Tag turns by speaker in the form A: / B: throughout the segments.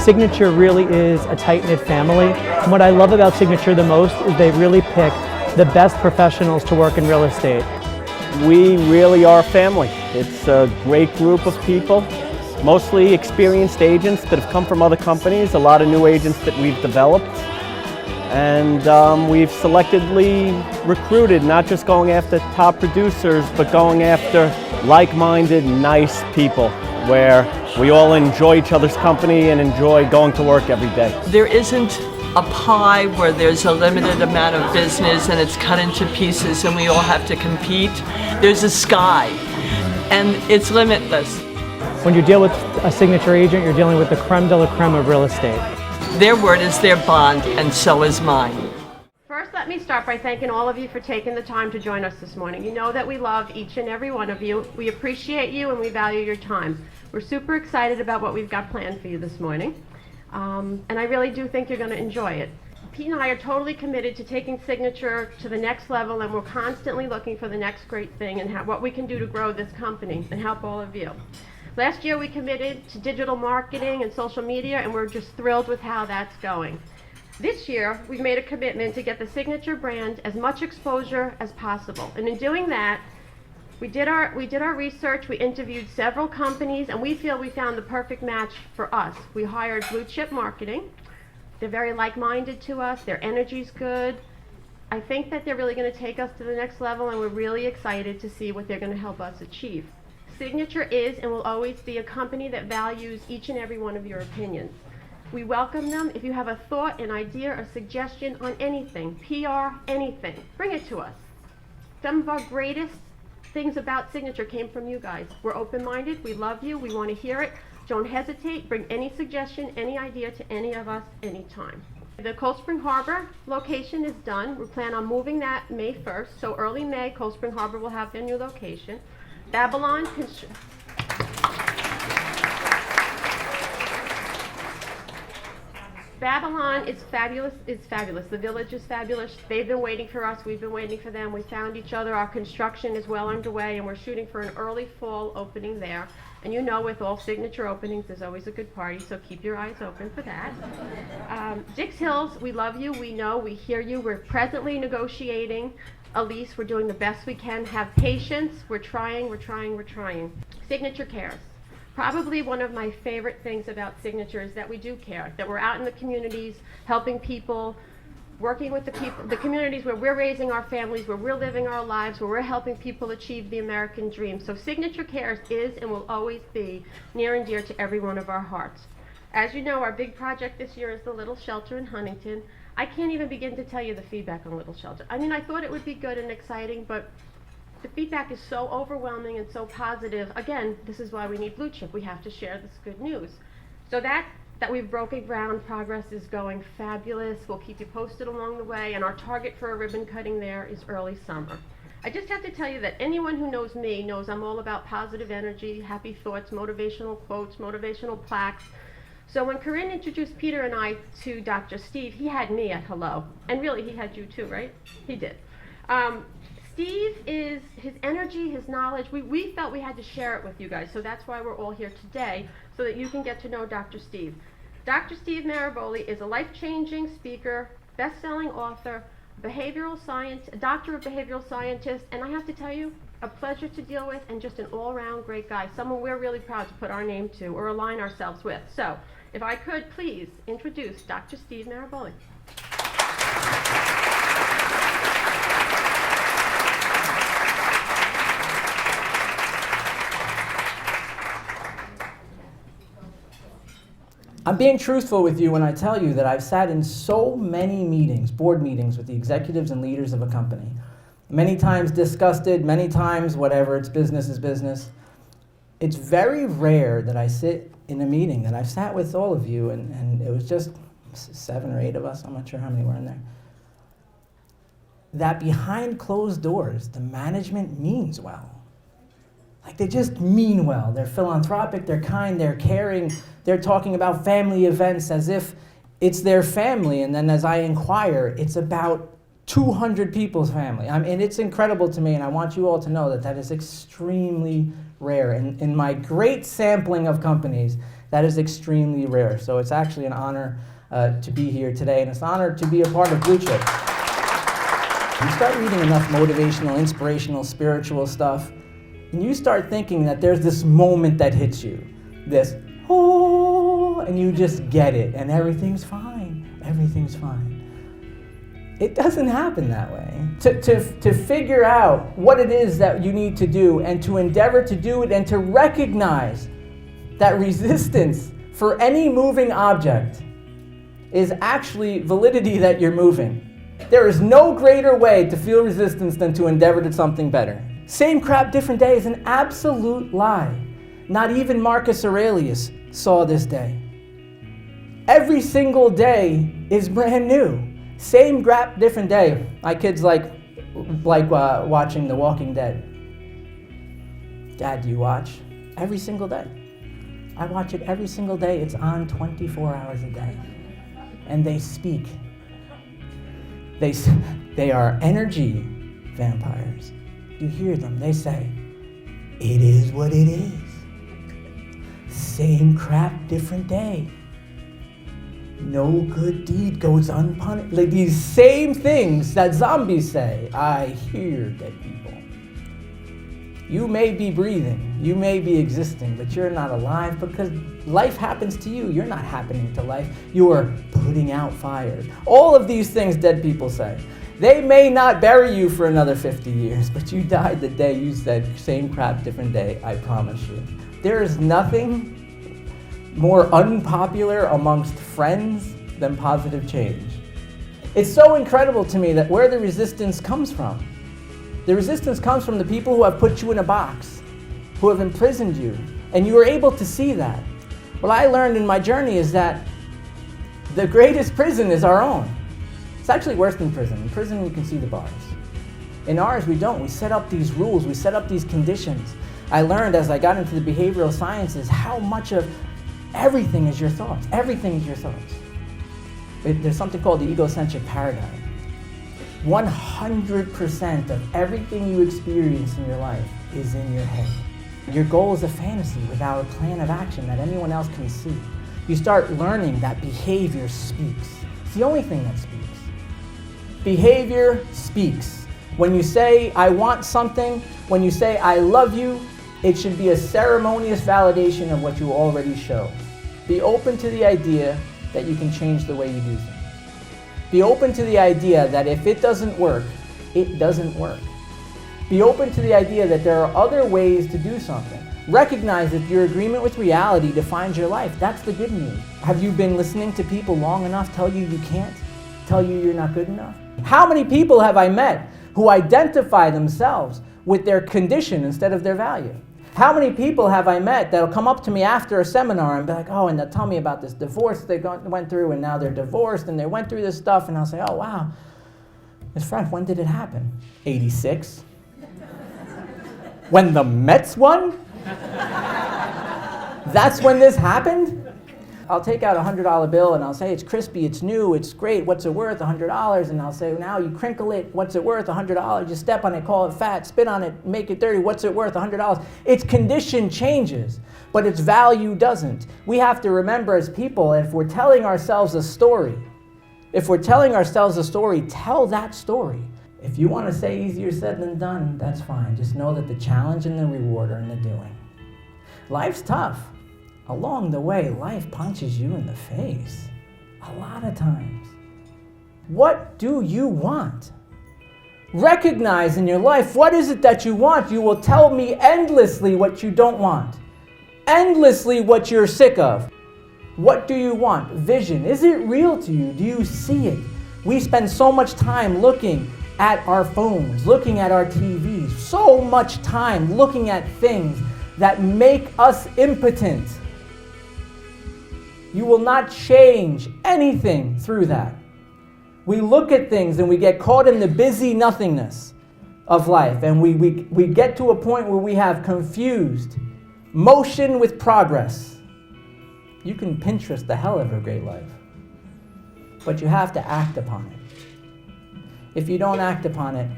A: Signature really is a tight-knit family. And what I love about Signature the most is they really pick the best professionals to work in real estate.
B: We really are a family. It's a great group of people, mostly experienced agents that have come from other companies, a lot of new agents that we've developed. And we've selectively recruited, not just going after top producers, but going after like-minded, nice people, where we all enjoy each other's company and enjoy going to work every day.
C: There isn't a pie where there's a limited amount of business and it's cut into pieces and we all have to compete. There's a sky, and it's limitless.
A: When you deal with a Signature agent, you're dealing with the creme de la creme of real estate.
C: Their word is their bond, and so is mine.
D: First, let me start by thanking all of you for taking the time to join us this morning. You know that we love each and every one of you. We appreciate you and we value your time. We're super excited about what we've got planned for you this morning. And I really do think you're going to enjoy it. Pete and I are totally committed to taking Signature to the next level, and we're constantly looking for the next great thing and what we can do to grow this company and help all of you. Last year we committed to digital marketing and social media, and we're just thrilled with how that's going. This year we've made a commitment to get the Signature brand as much exposure as possible. And in doing that, we did our research, we interviewed several companies, and we feel we found the perfect match for us. We hired Blue Chip Marketing. They're very like-minded to us, their energy's good. I think that they're really going to take us to the next level, and we're really excited to see what they're going to help us achieve. Signature is and will always be a company that values each and every one of your opinions. We welcome them. If you have a thought, an idea, a suggestion on anything, PR, anything, bring it to us. Some of our greatest things about Signature came from you guys. We're open-minded, we love you, we want to hear it. Don't hesitate, bring any suggestion, any idea to any of us anytime. The Cold Spring Harbor location is done. We plan on moving that May 1st, so early May, Cold Spring Harbor will have their new location. Babylon is fabulous. It's fabulous. The village is fabulous. They've been waiting for us. We've been waiting for them. We found each other. Our construction is well underway, and we're shooting for an early fall opening there. And you know, with all Signature openings, there's always a good party, so keep your eyes open for that. Dix Hills, we love you. We know. We hear you. We're presently negotiating a lease. We're doing the best we can. Have patience. We're trying. Signature cares. Probably one of my favorite things about Signature is that we do care, that we're out in the communities, helping people, working with the communities where we're raising our families, where we're living our lives, where we're helping people achieve the American dream. So Signature Cares is and will always be near and dear to every one of our hearts. As you know, our big project this year is the Little Shelter in Huntington. I can't even begin to tell you the feedback on Little Shelter. I mean, I thought it would be good and exciting, but the feedback is so overwhelming and so positive. Again, this is why we need Blue Chip. We have to share this good news. So that we've broken ground, progress is going fabulous. We'll keep you posted along the way, and our target for a ribbon cutting there is early summer. I just have to tell you that anyone who knows me knows I'm all about positive energy, happy thoughts, motivational quotes, motivational plaques. So when Corinne introduced Peter and I to Dr. Steve, he had me at hello. And really, he had you too, right? He did. Steve is, his energy, his knowledge, we felt we had to share it with you guys. So that's why we're all here today, so that you can get to know Dr. Steve. Dr. Steve Maraboli is a life-changing speaker, best-selling author, behavioral science, a doctor of behavioral scientist, and I have to tell you, a pleasure to deal with and just an all-around great guy, someone we're really proud to put our name to or align ourselves with. So, if I could please introduce Dr. Steve Maraboli.
E: I'm being truthful with you when I tell you that I've sat in so many meetings, board meetings with the executives and leaders of a company. Many times disgusted, many times whatever, it's business is business. It's very rare that I sit in a meeting that I've sat with all of you, and it was just 7 or 8 of us, I'm not sure how many were in there, that behind closed doors, the management means well. Like, they just mean well. They're philanthropic, they're kind, they're caring. They're talking about family events as if it's their family, and then as I inquire, it's about 200 people's family. I mean, it's incredible to me, and I want you all to know that that is extremely rare. In my great sampling of companies That is extremely rare. So it's actually an honor to be here today, and it's an honor to be a part of Blue Chip. You start reading enough motivational, inspirational, spiritual stuff, and you start thinking that there's this moment that hits you, this, oh, and you just get it, and everything's fine, everything's fine. It doesn't happen that way. To figure out what it is that you need to do and to endeavor to do it and to recognize that resistance for any moving object is actually validity that you're moving. There is no greater way to feel resistance than to endeavor to something better. Same crap, different day is an absolute lie. Not even Marcus Aurelius saw this day. Every single day is brand new. Same crap, different day. My kids like watching The Walking Dead. Dad, do you watch? Every single day. I watch it every single day. It's on 24 hours a day. And they speak. They are energy vampires. You hear them, they say, it is what it is. Same crap, different day. No good deed goes unpunished. Like these same things that zombies say. I hear dead people. You may be breathing, you may be existing, but you're not alive because life happens to you. You're not happening to life. You are putting out fires. All of these things dead people say. They may not bury you for another 50 years, but you died the day you said, same crap, different day, I promise you. There is nothing more unpopular amongst friends than positive change. It's so incredible to me that where the resistance comes from. The resistance comes from the people who have put you in a box, who have imprisoned you, and you are able to see that. What I learned in my journey is that the greatest prison is our own. It's actually worse than prison. In prison, you can see the bars. In ours, we don't. We set up these rules. We set up these conditions. I learned as I got into the behavioral sciences how much of everything is your thoughts. Everything is your thoughts. There's something called the egocentric paradigm. 100% of everything you experience in your life is in your head. Your goal is a fantasy without a plan of action that anyone else can see. You start learning that behavior speaks. It's the only thing that speaks. Behavior speaks. When you say, I want something, when you say, I love you, it should be a ceremonious validation of what you already show. Be open to the idea that you can change the way you do things. Be open to the idea that if it doesn't work, it doesn't work. Be open to the idea that there are other ways to do something. Recognize that your agreement with reality defines your life. That's the good news. Have you been listening to people long enough tell you you can't? Tell you you're not good enough? How many people have I met who identify themselves with their condition instead of their value? How many people have I met that'll come up to me after a seminar and be like, oh, and they'll tell me about this divorce they went through, and now they're divorced, and they went through this stuff, and I'll say, oh, wow. Ms. Frank, when did it happen? 86. When the Mets won? That's when this happened? I'll take out a $100 bill and I'll say, it's crispy, it's new, it's great, what's it worth? $100. And I'll say, now you crinkle it, what's it worth? $100. You step on it, call it fat, spit on it, make it dirty, what's it worth? $100. Its condition changes, but its value doesn't. We have to remember as people, if we're telling ourselves a story, tell that story. If you want to say easier said than done, that's fine. Just know that the challenge and the reward are in the doing. Life's tough. Along the way, life punches you in the face. A lot of times. What do you want? Recognize in your life, what is it that you want? You will tell me endlessly what you don't want. Endlessly what you're sick of. What do you want? Vision. Is it real to you? Do you see it? We spend so much time looking at our phones, looking at our TVs, so much time looking at things that make us impotent. You will not change anything through that. We look at things and we get caught in the busy nothingness of life, and we get to a point where we have confused motion with progress. You can Pinterest the hell of a great life, but you have to act upon it. If you don't act upon it,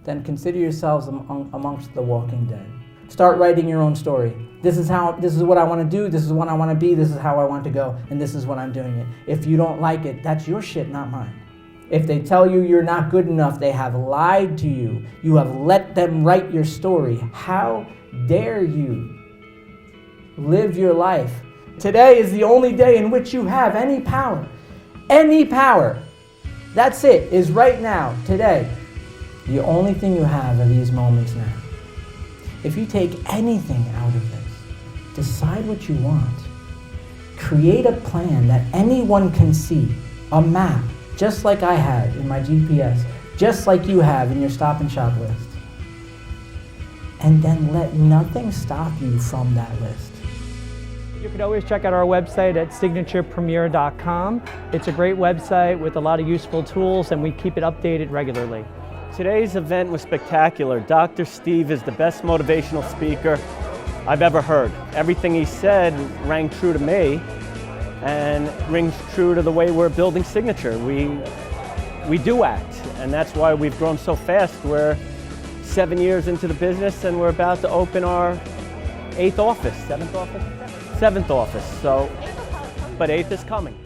E: then consider yourselves amongst the walking dead. Start writing your own story. This is what I want to do, this is what I want to be, this is how I want to go, and this is what I'm doing it. If you don't like it, that's your shit, not mine. If they tell you you're not good enough, they have lied to you. You have let them write your story. How dare you live your life? Today is the only day in which you have any power. Any power. That's it, is right now, today. The only thing you have are these moments now. If you take anything out of this, decide what you want. Create a plan that anyone can see, a map, just like I have in my GPS, just like you have in your Stop and Shop list. And then let nothing stop you from that list.
A: You can always check out our website at signaturepremier.com. It's a great website with a lot of useful tools, and we keep it updated regularly.
B: Today's event was spectacular. Dr. Steve is the best motivational speaker I've ever heard. Everything he said rang true to me and rings true to the way we're building Signature. We do act, and that's why we've grown so fast. We're 7 years into the business, and we're about to open our 8th office, 7th office? 7th office, but 8th is coming.